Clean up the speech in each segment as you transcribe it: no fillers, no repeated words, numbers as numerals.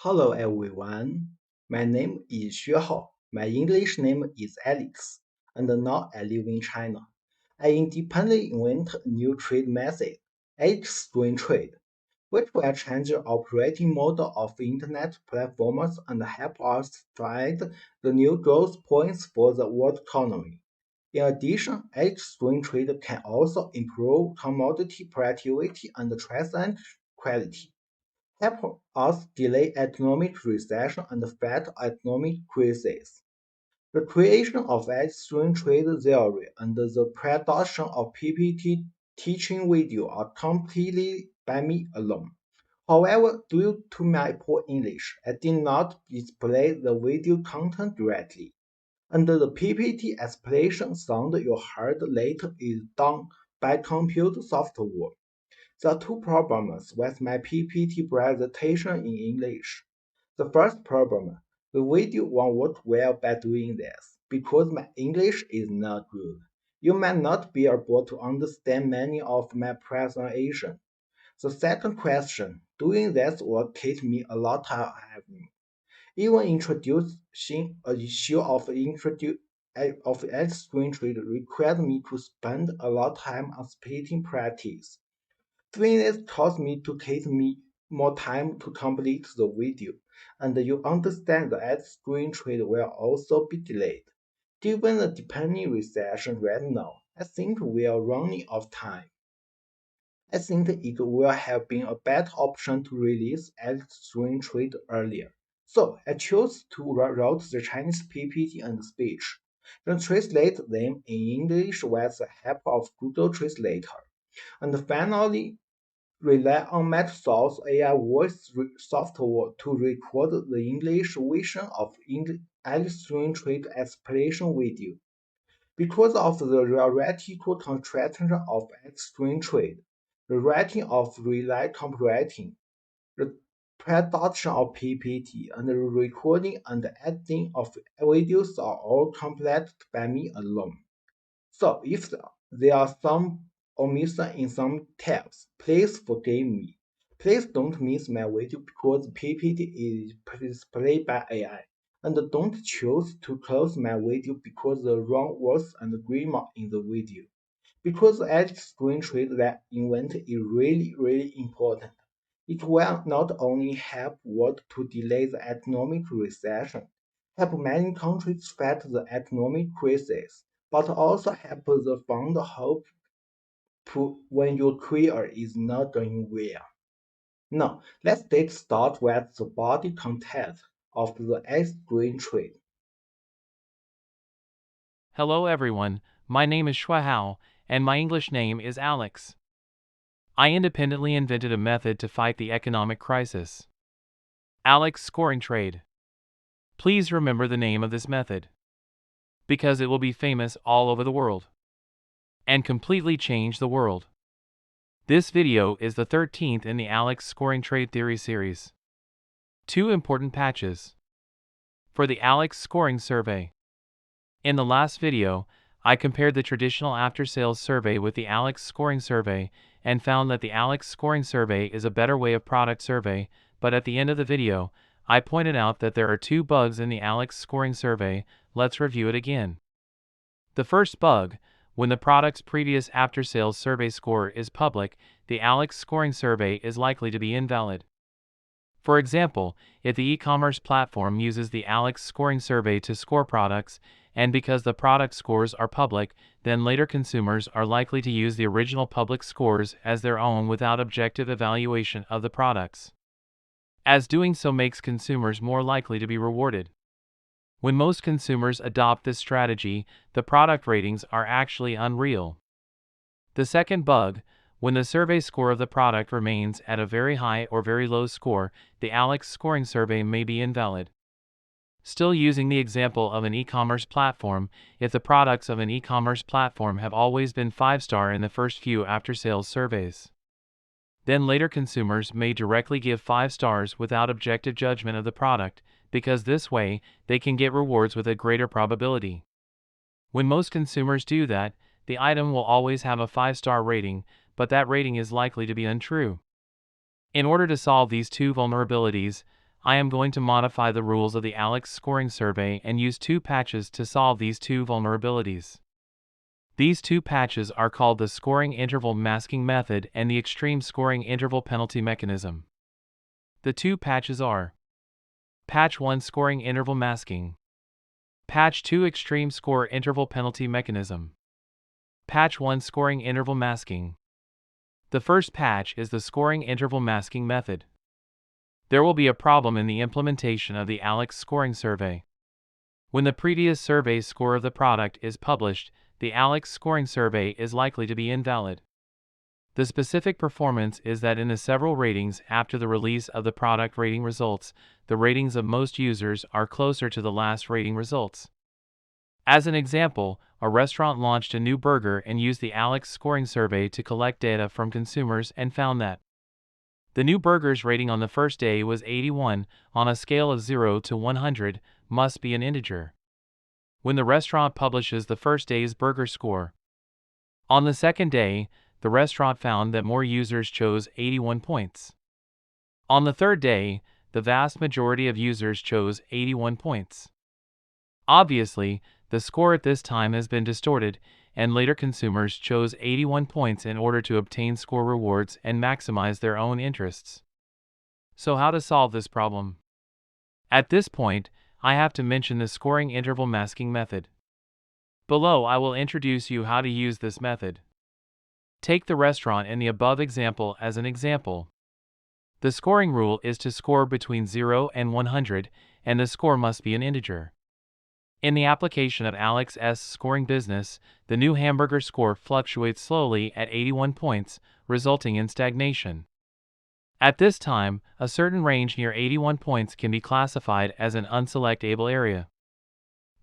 Hello everyone, my name is Xue Hao. My English name is Alex, and now I live in China. I independently invented a new trade method, exchange trade, which will change the operating model of internet platforms and help us find the new growth points for the world economy. In addition, exchange trade can also improve commodity productivity and transaction quality help us delay economic recession and fight economic crises. The creation of exchange trade theory and the production of PPT teaching video are completely by me alone. However, due to my poor English, I did not display the video content directly, and the PPT explanation sound you heard later is done by computer software. There are two problems with my PPT presentation in English. The first problem, the video won't work well by doing this because my English is not good. You might not be able to understand many of my presentation. The second question, doing this will take me a lot of time. Even introducing a issue of extreme trade requires me to spend a lot of time on speaking practice. Doing this caused me to take me more time to complete the video, and you understand the ad screen trade will also be delayed. Given the depending recession right now, I think we are running out of time. I think it will have been a better option to release ad screen trade earlier. So I chose to write the Chinese PPT and speech, then translate them in English with the help of Google Translator, and finally rely on Microsoft's AI voice software to record the English version of Alice Trade explanation video. Because of the theoretical construction of extreme trade, the writing of relay copywriting, the production of PPT, and the recording and editing of videos are all completed by me alone. So if there are some omissions in some tabs, please forgive me. Please don't miss my video because PPT is displayed by AI. And don't choose to close my video because the wrong words and grammar in the video. Because edge screen trade that invent is really important. It will not only help world to delay the economic recession, help many countries fight the economic crisis, but also help the fund hope when your career is not doing well. Now, let's take start with the body content of the X-green trade. Hello everyone, my name is Xue Hao, and my English name is Alex. I independently invented a method to fight the economic crisis. Alex scoring trade. Please remember the name of this method, because it will be famous all over the world and completely change the world. This video is the 13th in the Alex scoring trade theory series. Two important patches for the Alex scoring survey. In the last video, I compared the traditional after-sales survey with the Alex scoring survey and found that the Alex scoring survey is a better way of product survey, but at the end of the video, I pointed out that there are two bugs in the Alex scoring survey. Let's review it again. The first bug, when the product's previous after-sales survey score is public, the Alex scoring survey is likely to be invalid. For example, if the e-commerce platform uses the Alex scoring survey to score products, and because the product scores are public, then later consumers are likely to use the original public scores as their own without objective evaluation of the products, as doing so makes consumers more likely to be rewarded. When most consumers adopt this strategy, the product ratings are actually unreal. The second bug, when the survey score of the product remains at a very high or very low score, the Alex scoring survey may be invalid. Still using the example of an e-commerce platform, if the products of an e-commerce platform have always been 5-star in the first few after-sales surveys, then later consumers may directly give 5 stars without objective judgment of the product, because this way, they can get rewards with a greater probability. When most consumers do that, the item will always have a 5-star rating, but that rating is likely to be untrue. In order to solve these two vulnerabilities, I am going to modify the rules of the Alex scoring survey and use two patches to solve these two vulnerabilities. These two patches are called the scoring interval masking method and the extreme scoring interval penalty mechanism. The two patches are Patch 1 Scoring Interval Masking, Patch 2 Extreme Score Interval Penalty Mechanism. Patch 1 Scoring Interval Masking. The first patch is the scoring interval masking method. There will be a problem in the implementation of the Alex scoring survey. When the previous survey score of the product is published, the Alex scoring survey is likely to be invalid. The specific performance is that in the several ratings after the release of the product rating results, the ratings of most users are closer to the last rating results. As an example, a restaurant launched a new burger and used the Alex scoring survey to collect data from consumers and found that the new burger's rating on the first day was 81, on a scale of 0 to 100, must be an integer. When the restaurant publishes the first day's burger score, on the second day, the restaurant found that more users chose 81 points. On the third day, the vast majority of users chose 81 points. Obviously, the score at this time has been distorted, and later consumers chose 81 points in order to obtain score rewards and maximize their own interests. So how to solve this problem? At this point, I have to mention the scoring interval masking method. Below I will introduce you how to use this method. Take the restaurant in the above example as an example. The scoring rule is to score between 0 and 100, and the score must be an integer. In the application of Alex's scoring business, the new hamburger score fluctuates slowly at 81 points, resulting in stagnation. At this time, a certain range near 81 points can be classified as an unselectable area.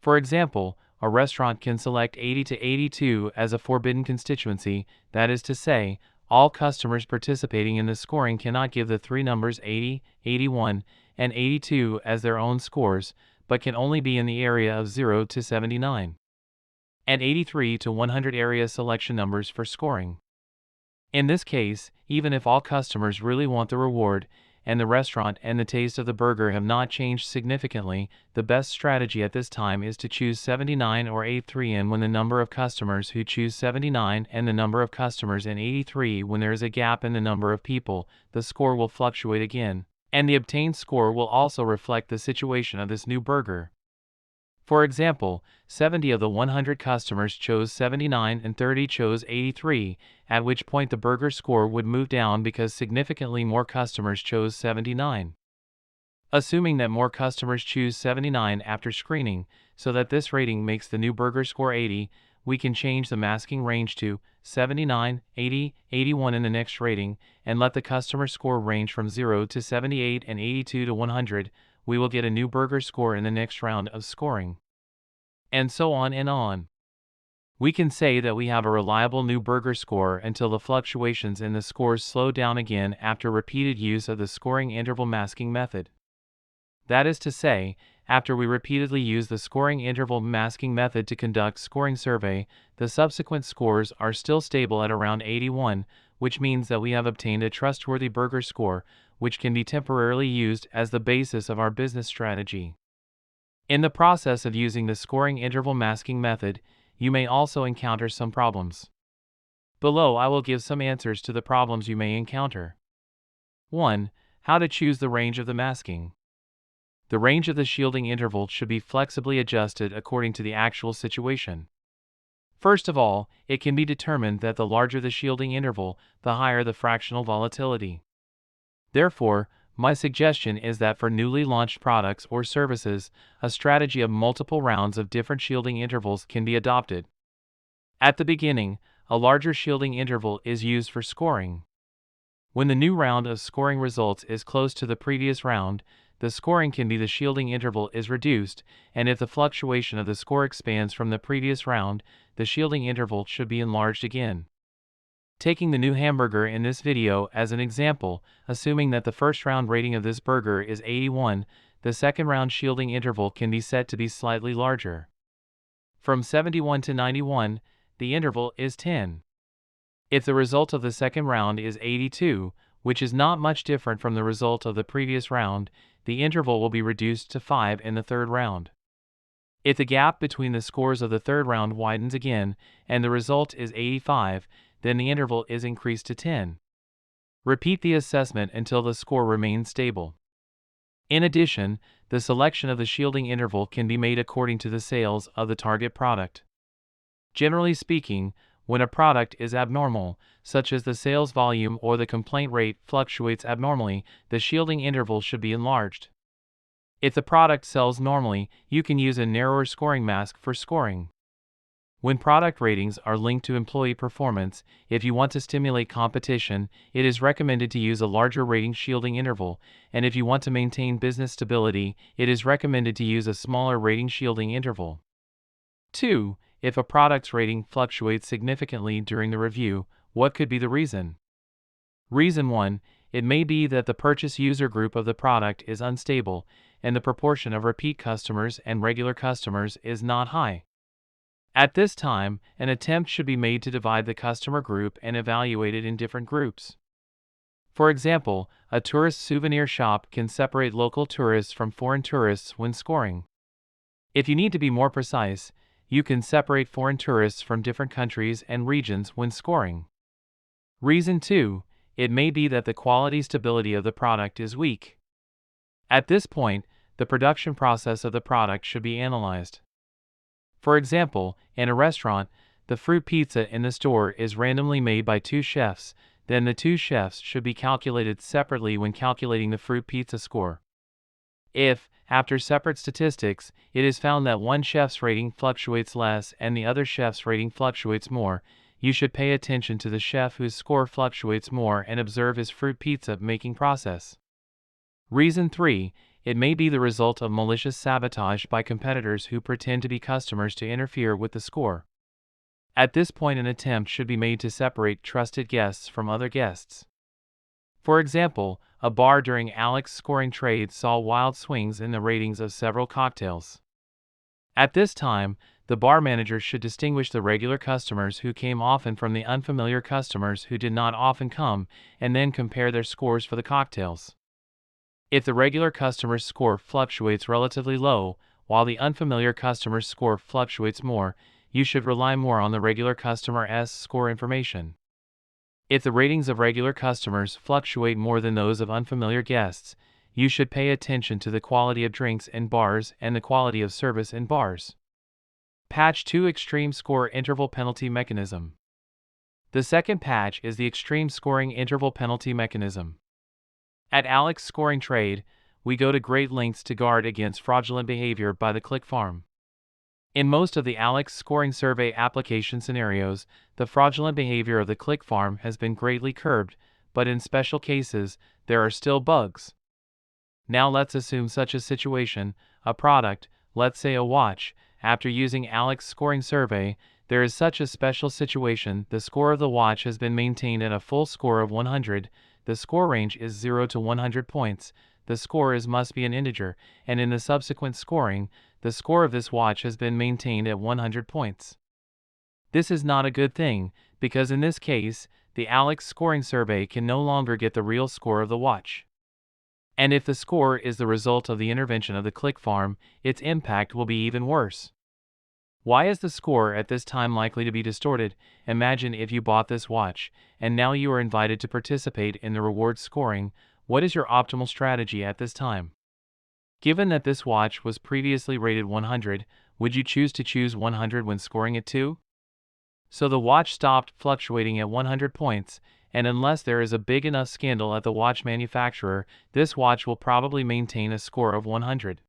For example, a restaurant can select 80 to 82 as a forbidden constituency, that is to say, all customers participating in the scoring cannot give the three numbers 80, 81, and 82 as their own scores, but can only be in the area of 0 to 79, and 83 to 100 area selection numbers for scoring. In this case, even if all customers really want the reward, and the restaurant and the taste of the burger have not changed significantly, the best strategy at this time is to choose 79 or 83, and when the number of customers who choose 79 and the number of customers in 83, when there is a gap in the number of people, the score will fluctuate again, and the obtained score will also reflect the situation of this new burger. For example, 70 of the 100 customers chose 79 and 30 chose 83, at which point the burger score would move down because significantly more customers chose 79. Assuming that more customers choose 79 after screening, so that this rating makes the new burger score 80, we can change the masking range to 79, 80, 81 in the next rating, and let the customer score range from 0 to 78 and 82 to 100. We will get a new burger score in the next round of scoring. And so on and on. We can say that we have a reliable new burger score until the fluctuations in the scores slow down again after repeated use of the scoring interval masking method. That is to say, after we repeatedly use the scoring interval masking method to conduct scoring survey, the subsequent scores are still stable at around 81, which means that we have obtained a trustworthy burger score, which can be temporarily used as the basis of our business strategy. In the process of using the scoring interval masking method, you may also encounter some problems. Below I will give some answers to the problems you may encounter. 1. How to choose the range of the masking. The range of the shielding interval should be flexibly adjusted according to the actual situation. First of all, it can be determined that the larger the shielding interval, the higher the fractional volatility. Therefore, my suggestion is that for newly launched products or services, a strategy of multiple rounds of different shielding intervals can be adopted. At the beginning, a larger shielding interval is used for scoring. When the new round of scoring results is close to the previous round, the scoring can be the shielding interval is reduced, and if the fluctuation of the score expands from the previous round, the shielding interval should be enlarged again. Taking the new hamburger in this video as an example, assuming that the first round rating of this burger is 81, the second round shielding interval can be set to be slightly larger. From 71 to 91, the interval is 10. If the result of the second round is 82, which is not much different from the result of the previous round, the interval will be reduced to 5 in the third round. If the gap between the scores of the third round widens again, and the result is 85, then the interval is increased to 10. Repeat the assessment until the score remains stable. In addition, the selection of the shielding interval can be made according to the sales of the target product. Generally speaking, when a product is abnormal, such as the sales volume or the complaint rate fluctuates abnormally, the shielding interval should be enlarged. If the product sells normally, you can use a narrower scoring mask for scoring. When product ratings are linked to employee performance, if you want to stimulate competition, it is recommended to use a larger rating shielding interval, and if you want to maintain business stability, it is recommended to use a smaller rating shielding interval. 2. If a product's rating fluctuates significantly during the review, what could be the reason? Reason 1. It may be that the purchase user group of the product is unstable, and the proportion of repeat customers and regular customers is not high. At this time, an attempt should be made to divide the customer group and evaluate it in different groups. For example, a tourist souvenir shop can separate local tourists from foreign tourists when scoring. If you need to be more precise, you can separate foreign tourists from different countries and regions when scoring. Reason 2. It may be that the quality stability of the product is weak. At this point, the production process of the product should be analyzed. For example, in a restaurant, the fruit pizza in the store is randomly made by 2 chefs, then the 2 chefs should be calculated separately when calculating the fruit pizza score. If, after separate statistics, it is found that one chef's rating fluctuates less and the other chef's rating fluctuates more, you should pay attention to the chef whose score fluctuates more and observe his fruit pizza making process. Reason 3. It may be the result of malicious sabotage by competitors who pretend to be customers to interfere with the score. At this point, an attempt should be made to separate trusted guests from other guests. For example, a bar during Alex's scoring trade saw wild swings in the ratings of several cocktails. At this time, the bar manager should distinguish the regular customers who came often from the unfamiliar customers who did not often come, and then compare their scores for the cocktails. If the regular customer's score fluctuates relatively low, while the unfamiliar customer's score fluctuates more, you should rely more on the regular customer's score information. If the ratings of regular customers fluctuate more than those of unfamiliar guests, you should pay attention to the quality of drinks in bars and the quality of service in bars. Patch 2 Extreme Score Interval Penalty Mechanism. The second patch is the Extreme Scoring Interval Penalty Mechanism. At Alex's scoring trade, we go to great lengths to guard against fraudulent behavior by the click farm. In most of the Alex scoring survey application scenarios, the fraudulent behavior of the click farm has been greatly curbed, but in special cases, there are still bugs. Now let's assume such a situation: a product, let's say a watch, after using Alex scoring survey, there is such a special situation: the score of the watch has been maintained at a full score of 100, the score range is 0 to 100 points, the score must be an integer, and in the subsequent scoring, the score of this watch has been maintained at 100 points. This is not a good thing, because in this case, the Alex scoring survey can no longer get the real score of the watch. And if the score is the result of the intervention of the click farm, its impact will be even worse. Why is the score at this time likely to be distorted? Imagine if you bought this watch, and now you are invited to participate in the reward scoring. What is your optimal strategy at this time? Given that this watch was previously rated 100, would you choose 100 when scoring it too? So the watch stopped fluctuating at 100 points, and unless there is a big enough scandal at the watch manufacturer, this watch will probably maintain a score of 100.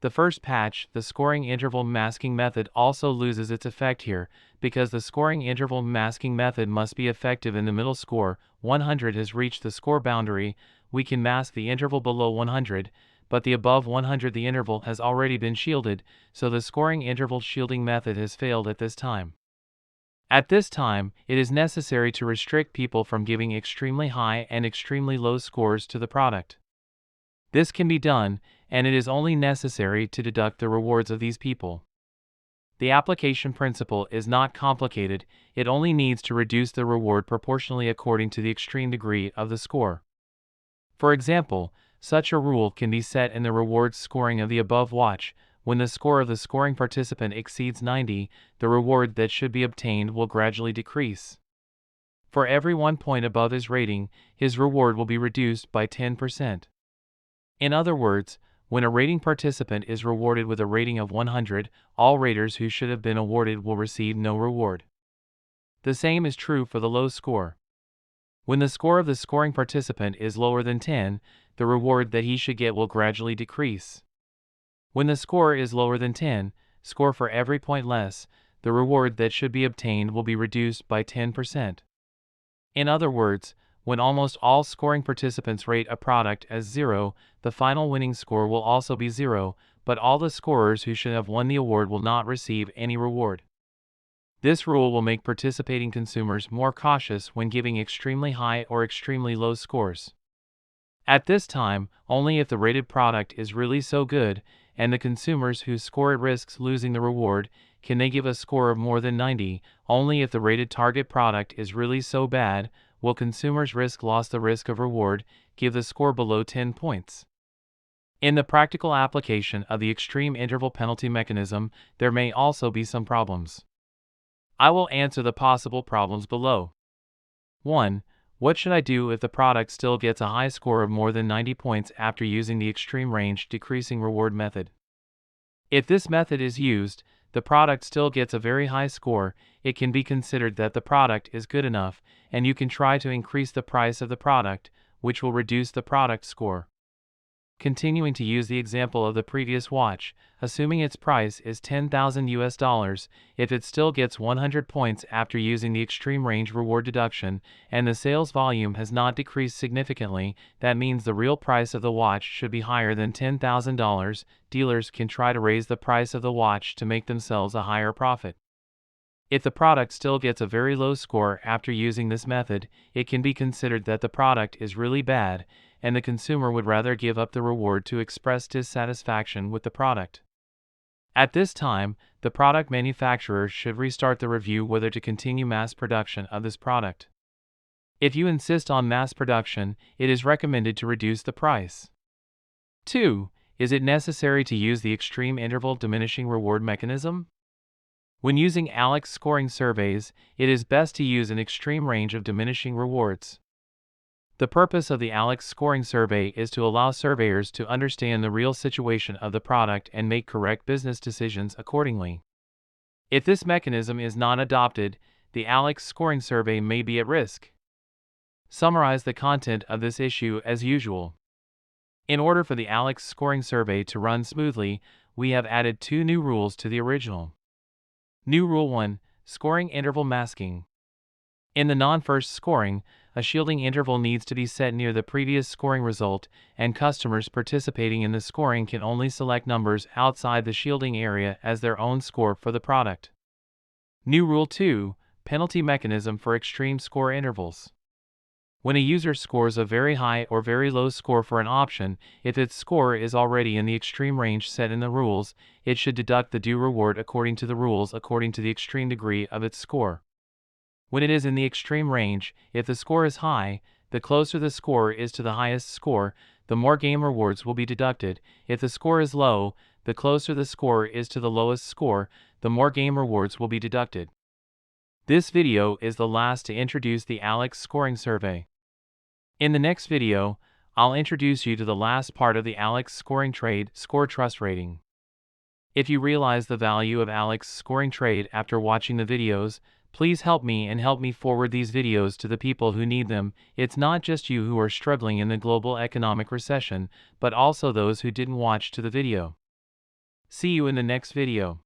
The first patch, the scoring interval masking method, also loses its effect here, because the scoring interval masking method must be effective in the middle score. 100 has reached the score boundary, we can mask the interval below 100, but the above 100 the interval has already been shielded, so the scoring interval shielding method has failed at this time. At this time, it is necessary to restrict people from giving extremely high and extremely low scores to the product. This can be done, and it is only necessary to deduct the rewards of these people. The application principle is not complicated, it only needs to reduce the reward proportionally according to the extreme degree of the score. For example, Such a rule can be set in the rewards scoring of the above watch. When the score of the scoring participant exceeds 90, the reward that should be obtained will gradually decrease. For every 1 point above his rating, his reward will be reduced by 10%. In other words, when a rating participant is rewarded with a rating of 100, all raters who should have been awarded will receive no reward. The same is true for the low score. When the score of the scoring participant is lower than 10, the reward that he should get will gradually decrease. When the score is lower than 10, score for every point less, the reward that should be obtained will be reduced by 10%. In other words, when almost all scoring participants rate a product as 0, the final winning score will also be 0, but all the scorers who should have won the award will not receive any reward. This rule will make participating consumers more cautious when giving extremely high or extremely low scores. At this time, only if the rated product is really so good, and the consumers whose score risks losing the reward, can they give a score of more than 90. Only if the rated target product is really so bad, will consumers risk the risk of reward, give the score below 10 points. In the practical application of the extreme interval penalty mechanism, there may also be some problems. I will answer the possible problems below. 1. What should I do if the product still gets a high score of more than 90 points after using the extreme range decreasing reward method? If this method is used, the product still gets a very high score, it can be considered that the product is good enough, and you can try to increase the price of the product, which will reduce the product score. Continuing to use the example of the previous watch, assuming its price is $10,000, if it still gets 100 points after using the extreme range reward deduction, and the sales volume has not decreased significantly, that means the real price of the watch should be higher than $10,000. Dealers can try to raise the price of the watch to make themselves a higher profit. If the product still gets a very low score after using this method, it can be considered that the product is really bad, and the consumer would rather give up the reward to express dissatisfaction with the product. At this time, the product manufacturer should restart the review whether to continue mass production of this product. If you insist on mass production, it is recommended to reduce the price. 2. Is it necessary to use the extreme interval diminishing reward mechanism? When using ALEX scoring surveys, it is best to use an extreme range of diminishing rewards. The purpose of the ALEX scoring survey is to allow surveyors to understand the real situation of the product and make correct business decisions accordingly. If this mechanism is not adopted, the ALEX scoring survey may be at risk. Summarize the content of this issue as usual. In order for the ALEX scoring survey to run smoothly, we have added 2 new rules to the original. New Rule 1: Scoring Interval Masking. In the non-first scoring, a shielding interval needs to be set near the previous scoring result, and customers participating in the scoring can only select numbers outside the shielding area as their own score for the product. New Rule 2: Penalty Mechanism for Extreme Score Intervals. When a user scores a very high or very low score for an option, if its score is already in the extreme range set in the rules, it should deduct the due reward according to the rules according to the extreme degree of its score. When it is in the extreme range, if the score is high, the closer the score is to the highest score, the more game rewards will be deducted. If the score is low, the closer the score is to the lowest score, the more game rewards will be deducted. This video is the last to introduce the ALEX scoring survey. In the next video, I'll introduce you to the last part of the ALEX scoring trade score trust rating. If you realize the value of ALEX scoring trade after watching the videos, please help me and help me forward these videos to the people who need them. It's not just you who are struggling in the global economic recession, but also those who didn't watch to the video. See you in the next video.